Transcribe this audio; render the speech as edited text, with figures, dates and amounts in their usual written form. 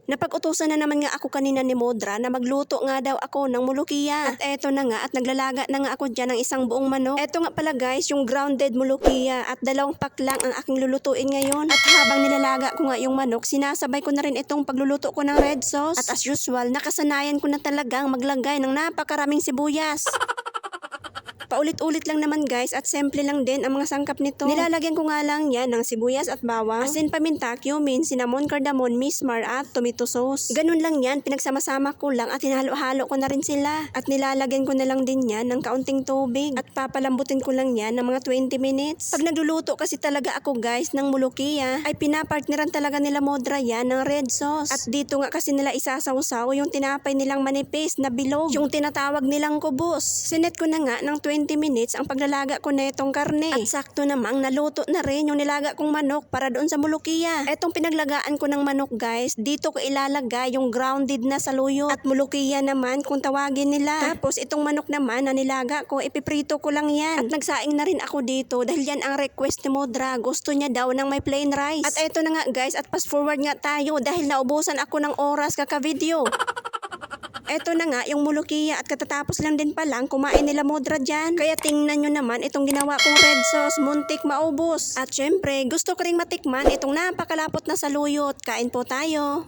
Napag-utusan na naman nga ako kanina ni Modra na magluto nga daw ako ng mulukiya. At eto na nga, at naglalaga na nga ako dyan ng isang buong manok. Eto nga pala guys, yung grounded mulukiya at 2 pack lang ang aking lulutuin ngayon. At habang nilalaga ko nga yung manok, sinasabay ko na rin itong pagluluto ko ng red sauce. At as usual, nakasanayan ko na talagang maglagay ng napakaraming sibuyas. Paulit-ulit lang naman guys at simple lang din ang mga sangkap nito. Nilalagyan ko nga lang yan ng sibuyas at bawang, asin, paminta, cumin, cinnamon, cardamom, mismar at tomato sauce. Ganun lang yan, pinagsama-sama ko lang at hinalo-halo ko na rin sila. At nilalagyan ko na lang din yan ng kaunting tubig at papalambutin ko lang yan ng mga 20 minutes. Pag nagluluto kasi talaga ako guys ng mulukiya, ay pinapartneran talaga nila Modra yan ng red sauce. At dito nga kasi nila isasawsaw yung tinapay nilang manipis na bilog, yung tinatawag nilang kubos. Sinet ko na nga ng 20 minutes ang paglalaga ko na itong karne. At sakto namang naluto na rin yung nilaga kong manok para doon sa mulukiya. Etong pinaglagaan ko ng manok guys, dito ko ilalagay yung grounded na saluyot at mulukiya naman kung tawagin nila. Tapos itong manok naman na nilaga ko, ipiprito ko lang yan. At nagsaing na rin ako dito dahil yan ang request ni Modra. Gusto niya daw ng may plain rice. At eto na nga guys, at fast forward nga tayo dahil naubusan ako ng oras kaka-video. Eto na nga yung mulukiya at katatapos lang din palang kumain nila Modra dyan. Kaya tingnan nyo naman itong ginawa kong red sauce, muntik maubos. At syempre gusto ko ring matikman itong napakalapot na saluyot. Kain po tayo.